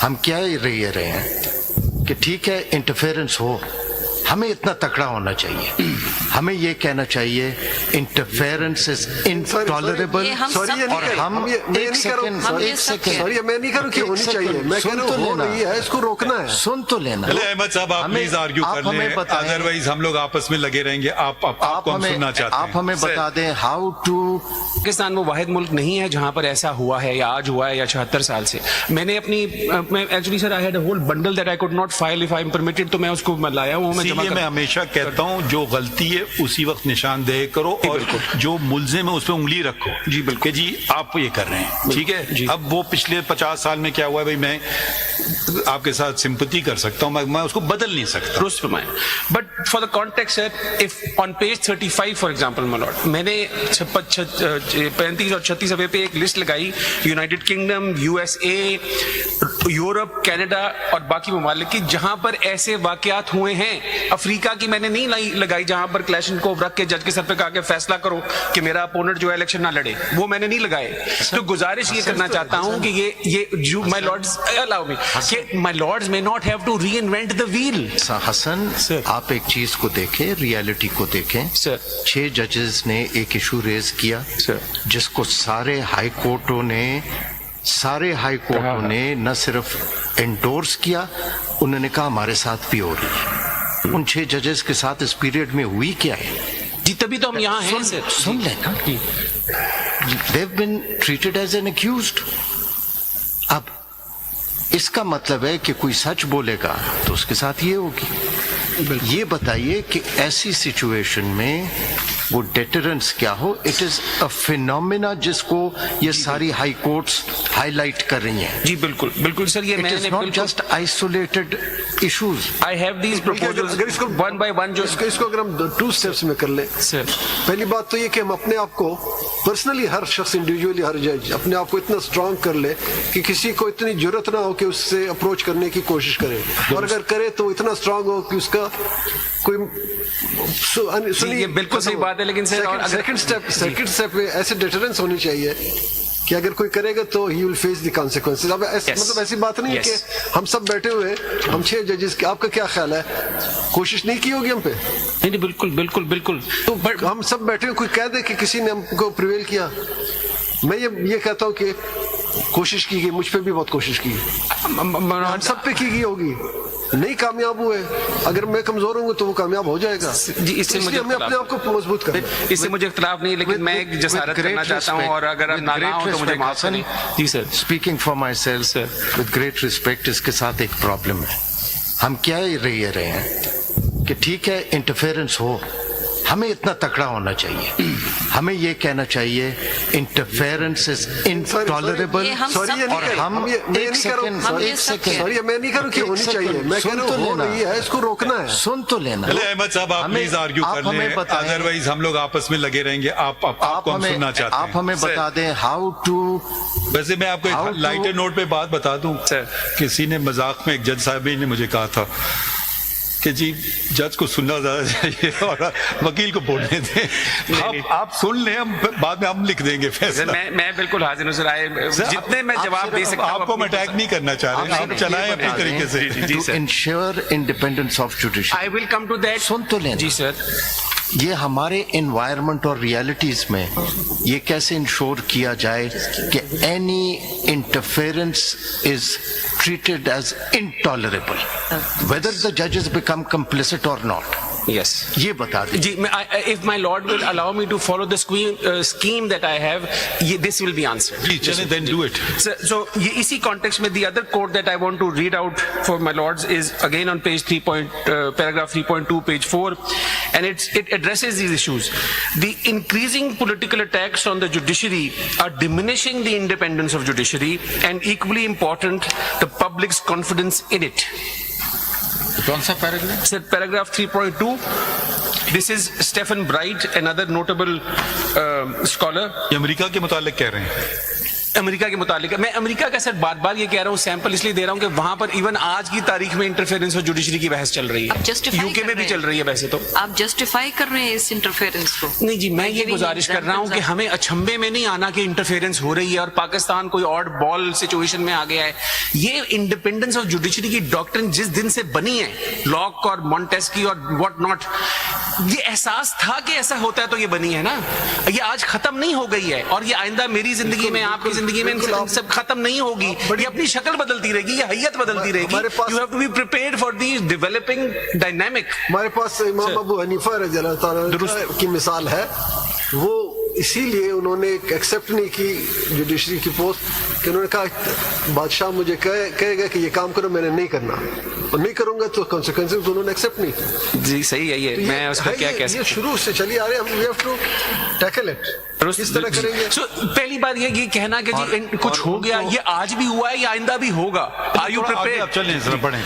ہم کیا یہ رہے ہیں کہ ٹھیک ہے انٹرفیئرنس ہو, ہمیں اتنا تکڑا ہونا چاہیے, ہمیں یہ کہنا چاہیے انٹرفیئرنس از انٹالریبل. اور ہم ایک سیکنڈ سوری میں نہیں کہہ رہا کہ ہونی چاہیے, میں کہہ رہا ہوں ہو رہی ہے, اس کو روکنا ہے. سن تو لینا. احمد صاحب آپ پلیز آرگیو کر لیں, ادروائز ہم لوگ آپس میں لگے رہیں گے. آپ کو ہم سننا چاہتے ہیں. آپ ہمیں بتا دیں ہاؤ ٹو. پاکستان وہ واحد ملک نہیں ہے جہاں پر ایسا ہوا ہے یا آج ہوا ہے یا 76 سال سے. میں نے اپنی actually sir I had a whole bundle that I could not file if I am permitted, تو میں اس کو لایا ہوں. میں ہمیشہ کہتا ہوں جو غلطی ہے اسی وقت نشاندہی کرو, اور جو ملزم ہے اس پہ انگلی رکھو. جی بالکل, کہ جی آپ یہ کر رہے ہیں, ٹھیک ہے. اب وہ پچھلے 50 سال میں کیا ہوا ہے, بھائی میں آپ کے ساتھ سمپتی کر سکتا ہوں, میں اس کو بدل نہیں سکتا. But for the context sir, if on page 35 for example my lord, میں نے 35 اور 36 صفحے پہ ایک لسٹ لگائی, United kingdom, U S A, Europe, Canada اور باقی ممالک کی جہاں پر ایسے واقعات ہوئے ہیں. افریقہ کی میں نے نہیں لگائی جہاں پر کلیشن کو رکھ کے جج کے سر پہ کہا کہ فیصلہ کرو کہ میرا اپوننٹ جو ہے الیکشن نہ لڑے, وہ میں نے نہیں لگائے. تو گزارش یہ کرنا چاہتا ہوں کہ یہ مائی لارڈز الاؤ می کہ my lords may not have to reinvent the wheel. Hasan آپ ایک چیز کو دیکھیں, ریالٹی کو دیکھیں. 6 ججز نے ایک ایشو ریز کیا جس کو سارے ہائی کورٹوں نے نہ صرف انڈورس کیا, انہوں نے کہا ہمارے ساتھ بھی ہو رہی ہے. ان 6 ججز کے ساتھ اس پیریڈ میں ہوئی کیا ہے؟ جی تبھی تو ہم یہاں ہیں سر. سن لینا, they've been treated as an accused. اب اس کا مطلب ہے کہ کوئی سچ بولے گا تو اس کے ساتھ یہ ہوگی. یہ بتائیے کہ ایسی سچویشن میں وہ ڈیٹرنس کیا ہو. اٹ از اے فینومینا جس کو یہ ساری ہائی کورٹس ہائی لائٹ کر رہی ہیں. جی بالکل بالکل سر, یہ میں نے not just isolated issues. I have these proposals اگر اس کو ون بائی ون جو اس کو اگر ہم 2 اسٹیپس میں کر لیں. پہلی بات تو یہ کہ ہم اپنے آپ کو پرسنلی, ہر شخص انڈیویجولی, ہر جج اپنے آپ کو اتنا اسٹرانگ کر لے کہ کسی کو اتنی ضرورت نہ ہو کہ اس سے اپروچ کرنے کی کوشش کرے, اور اگر کرے تو اتنا اسٹرانگ ہو کہ اس کا کوئی یہ بالکل صحیح بات ہے. لیکن سیکنڈ اسٹیپ پہ ایسے ڈیٹرنس ہونی چاہیے کہ اگر کوئی کرے گا تو ہی ول فیس دی کانسیکوینسز. اب مطلب ایسی بات نہیں ہے کہ ہم سب بیٹھے ہوئے, ہم 6 ججز کے, آپ کا کیا خیال ہے, کوشش نہیں کی ہوگی ہم پہ؟ نہیں بالکل بالکل بالکل. تو ہم سب بیٹھے ہوئے, کوئی کہہ دے کہ کسی نے ہم کو پریویل کیا. میں یہ کہتا ہوں کہ کوشش کی گئی, مجھ پہ بھی بہت کوشش کی, ہم سب پہ کی گئی ہوگی, نہیں کامیاب ہوئے. اگر میں کمزور ہوں گا تو وہ کامیاب ہو جائے گا. جی اس سے مجھے ہمیں اپنے آپ کو مضبوط کرنا. اس سے مجھے اختلاف نہیں, لیکن میں ایک جسارت کرنا چاہتا ہوں, اور اگر ہم ناکام ہوں تو مجھے معاف کریں. جی sir, speaking for myself with great respect, اس کے ساتھ ایک پرابلم ہے. ہم کیا یہ رہے ہیں کہ ٹھیک ہے انٹرفیئرنس ہو, ہمیں اتنا تکڑا ہونا چاہیے, ہمیں یہ کہنا چاہیے انٹرفیئرنس از انٹالریبل. اور ہم ایک سیکنڈ سوری میں نہیں کہہ رہا کہ ہونی چاہیے, میں کہہ رہا ہوں ہو رہی ہے, اس کو روکنا ہے. سن تو لینا. احمد صاحب آپ پلیز آرگیو کر لیں, ادروائز ہم لوگ آپس میں لگے رہیں گے. آپ کو ہم سننا چاہتے ہیں. آپ ہمیں بتا دیں ہاؤ ٹو. ویسے میں آپ کو ایک لائٹر نوٹ پہ بات بتا دوں. کسی نے مذاق میں, ایک جج صاحب نے مجھے کہا تھا کہ جی جج کو سننا زیادہ چاہیے اور وکیل کو بولنے دیں. آپ سن لیں, ہم بعد میں ہم لکھ دیں گے فیصلہ. میں بالکل حاضر ہوں سر, جتنے میں جواب دے سکتا ہوں. آپ کو میں اٹیک نہیں کرنا چاہ رہے, آپ چلائیں اپنی طریقے سے. To ensure independence of judiciary. I will come to that. سن تو لیں. جی سر, یہ ہمارے انوائرمنٹ اور ریالٹیز میں یہ کیسے انشور کیا جائے کہ any interference is treated as intolerable, whether the judges become complicit or not. Yes. یہ بتا دیں. جی, if my lord will allow me to follow the scheme that I have, this will be answered. جی چلیں, then do it. So اسی context میں the other quote that I want to read out for my lords is again on page paragraph 3.2, page 4, and it addresses these issues. The increasing political attacks on the judiciary are diminishing the independence of judiciary, and equally important, the public's confidence in it. کون سا paragraph? Sir, paragraph 3.2. This is Stephen Bright, another notable scholar. یہ امریکہ کے متعلق کہہ رہے ہیں. امریکہ کے متعلق میں امریکہ کا سر بار بار یہ کہہ رہا ہوں، سیمپل اس لیے دے رہا ہوں کہ وہاں پر ایون آج کی تاریخ میں انٹرفیئرنس اور جوڈیشری کی بحث چل رہی ہے، یو کے میں بھی چل رہی ہے ویسے تو. آپ جسٹیفائی کر رہے ہیں اس انٹرفیئرنس کو؟ نہیں جی، میں یہ گزارش کر رہا ہوں کہ ہمیں اچھمبے میں نہیں آنا کہ انٹرفیئرنس ہو رہی ہے اور پاکستان کوئی آڈ بال سچویشن میں آ گیا ہے. یہ انڈیپینڈنس آف جوڈیشری کی ڈاکٹرن جس دن سے بنی ہے، لاک اور مونٹیسکی اور واٹ ناٹ، یہ احساس تھا کہ ایسا ہوتا ہے تو یہ بنی ہے نا. یہ آج ختم نہیں ہو گئی ہے اور یہ آئندہ میری زندگی میں، آپ کی زندگی میں سب ختم نہیں ہوگی. یہ اپنی شکل بدلتی رہے گی، یہ حیت بدلتی رہے گی. You have to be prepared for the developing dynamic. ہمارے پاس امام ابو حنیفہ رضی اللہ تعالیٰ کی مثال ہے. وہ اسی لیے انہوں نے ایکسیپٹ نہیں کی جوڈیشری کی پوسٹ کہ انہوں نے کہا بادشاہ مجھے کہے گا کہ یہ کام کرو، میں نے نہیں کرنا اور نہیں کروں گا تو کانسیکوینسز انہوں نے ایکسیپٹ نہیں کی. جی صحیح ہے. یہ میں اس کو کیا کہہ سکتا ہوں، یہ شروع سے چلی آ رہے ہیں. ہم we have to tackle it. اس طرح کریں گے. پہلی بات یہ کہنا کہ جی کچھ ہو گیا، یہ آج بھی ہوا ہے یا آئندہ بھی ہوگا. Are you prepared? چلیں ذرا پڑھیں.